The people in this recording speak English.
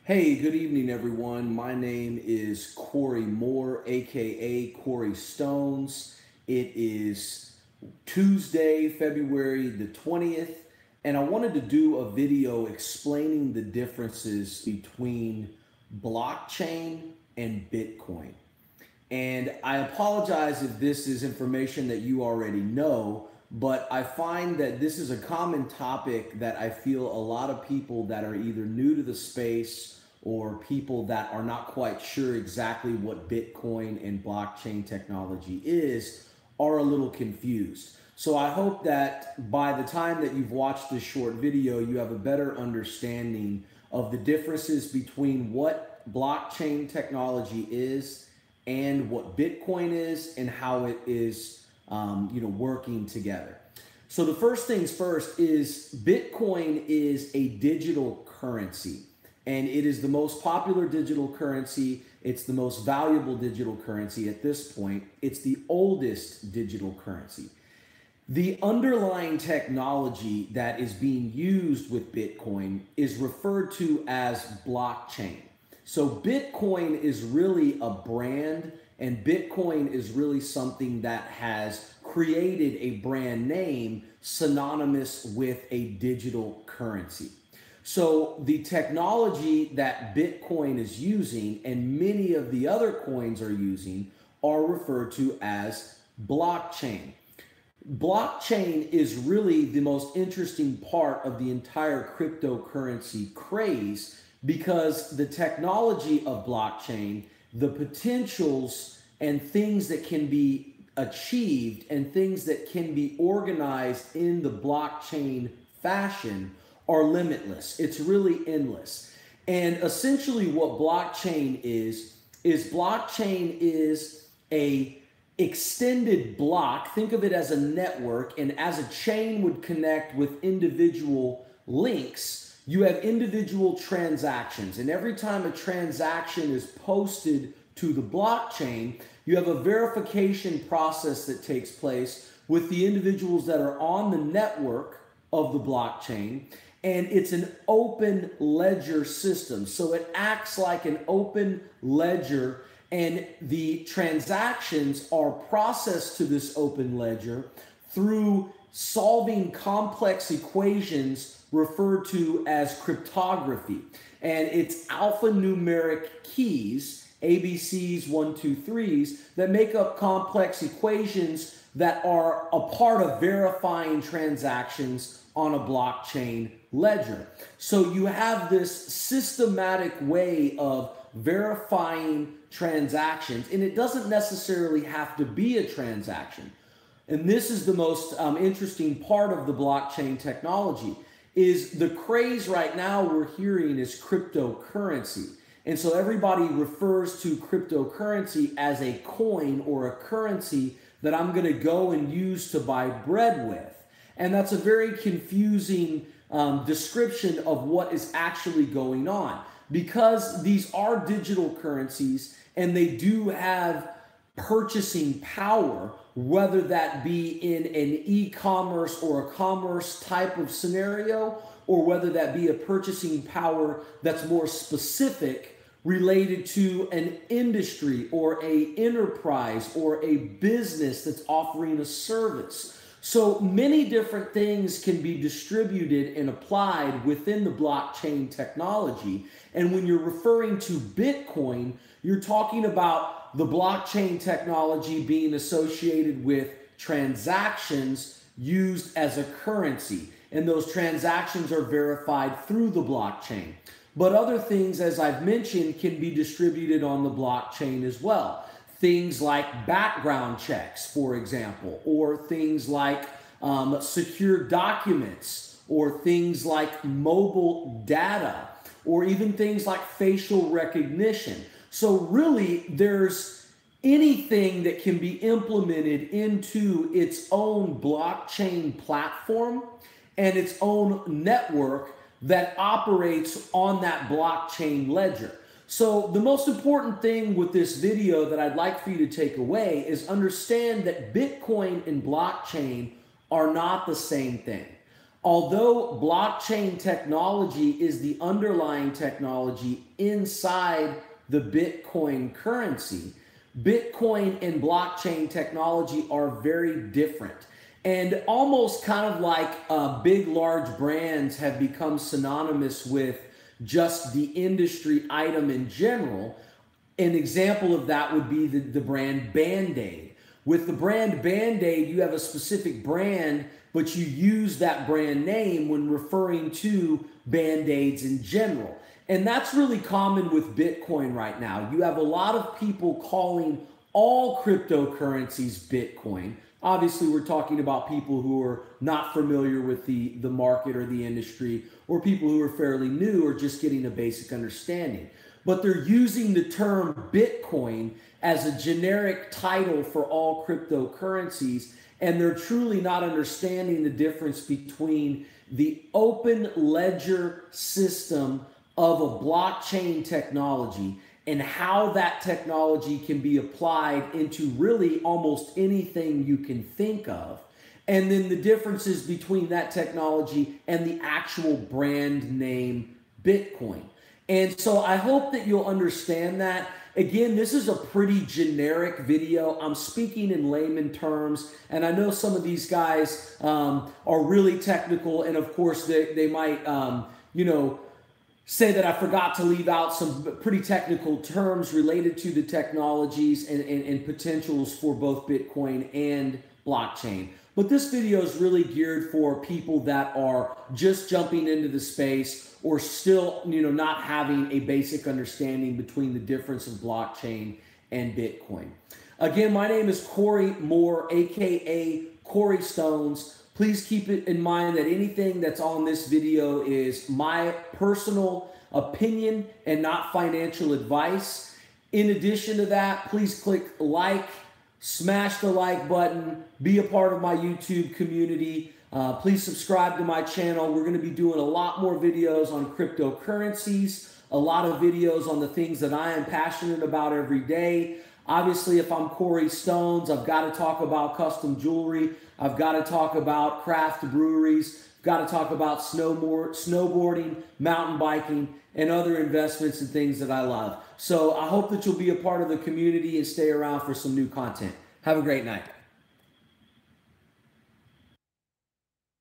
Hey, good evening, everyone. My name is Corey Moore, aka Corey Stones. It is Tuesday, February the 20th, and I wanted to do a video explaining the differences between blockchain and Bitcoin. And I apologize if this is information that you already know, but I find that this is a common topic that I feel a lot of people that are either new to the space or people that are not quite sure exactly what Bitcoin and blockchain technology is are a little confused. So I hope that by the time that you've watched this short video, you have a better understanding of the differences between what blockchain technology is and what Bitcoin is and how it is, working together. So the first things first is Bitcoin is a digital currency, and it is the most popular digital currency. It's the most valuable digital currency at this point. It's the oldest digital currency. The underlying technology that is being used with Bitcoin is referred to as blockchain. So Bitcoin is really a brand, and Bitcoin is really something that has created a brand name synonymous with a digital currency. So the technology that Bitcoin is using and many of the other coins are using are referred to as blockchain. Blockchain is really the most interesting part of the entire cryptocurrency craze because the technology of blockchain, the potentials and things that can be achieved and things that can be organized in the blockchain fashion are limitless. It's really endless. And essentially what blockchain is blockchain is a extended block. Think of it as a network, and as a chain would connect with individual links, you have individual transactions. And every time a transaction is posted to the blockchain, you have a verification process that takes place with the individuals that are on the network of the blockchain. And it's an open ledger system. So it acts like an open ledger, and the transactions are processed to this open ledger through solving complex equations referred to as cryptography. And it's alphanumeric keys, ABCs, 1, 2, 3s, that make up complex equations that are a part of verifying transactions on a blockchain ledger. So you have this systematic way of verifying transactions, and it doesn't necessarily have to be a transaction. And this is the most interesting part of the blockchain technology is the craze right now we're hearing is cryptocurrency. And so everybody refers to cryptocurrency as a coin or a currency that I'm going to go and use to buy bread with. And that's a very confusing description of what is actually going on, because these are digital currencies and they do have purchasing power, whether that be in an e-commerce or a commerce type of scenario, or whether that be a purchasing power that's more specific related to an industry or a enterprise or a business that's offering a service. So many different things can be distributed and applied within the blockchain technology. And when you're referring to Bitcoin, you're talking about the blockchain technology being associated with transactions used as a currency. And those transactions are verified through the blockchain. But other things, as I've mentioned, can be distributed on the blockchain as well. Things like background checks, for example, or things like secure documents, or things like mobile data, or even things like facial recognition. So really, there's anything that can be implemented into its own blockchain platform and its own network that operates on that blockchain ledger. So the most important thing with this video that I'd like for you to take away is understand that Bitcoin and blockchain are not the same thing. Although blockchain technology is the underlying technology inside the Bitcoin currency, Bitcoin and blockchain technology are very different. And almost kind of like big, large brands have become synonymous with just the industry item in general. An example of that would be the brand Band-Aid. With the brand Band-Aid, you have a specific brand, but you use that brand name when referring to Band-Aids in general. And that's really common with Bitcoin right now. You have a lot of people calling all cryptocurrencies Bitcoin. Obviously, we're talking about people who are not familiar with the market or the industry, or people who are fairly new or just getting a basic understanding. But they're using the term Bitcoin as a generic title for all cryptocurrencies, and they're truly not understanding the difference between the open ledger system of a blockchain technology and how that technology can be applied into really almost anything you can think of. And then the differences between that technology and the actual brand name Bitcoin. And so I hope that you'll understand that. Again, this is a pretty generic video. I'm speaking in layman terms, and I know some of these guys are really technical, and of course they might, say that I forgot to leave out some pretty technical terms related to the technologies and potentials for both Bitcoin and blockchain. But this video is really geared for people that are just jumping into the space or still, not having a basic understanding between the difference of blockchain and Bitcoin. Again, my name is Corey Moore, aka Corey Stones. Please keep it in mind that anything that's on this video is my personal opinion and not financial advice. In addition to that, please click like, smash the like button, be a part of my YouTube community. Please subscribe to my channel. We're going to be doing a lot more videos on cryptocurrencies, a lot of videos on the things that I am passionate about every day. Obviously, if I'm Corey Stones, I've got to talk about custom jewelry. I've got to talk about craft breweries. I've got to talk about snowboarding, mountain biking, and other investments and things that I love. So I hope that you'll be a part of the community and stay around for some new content. Have a great night.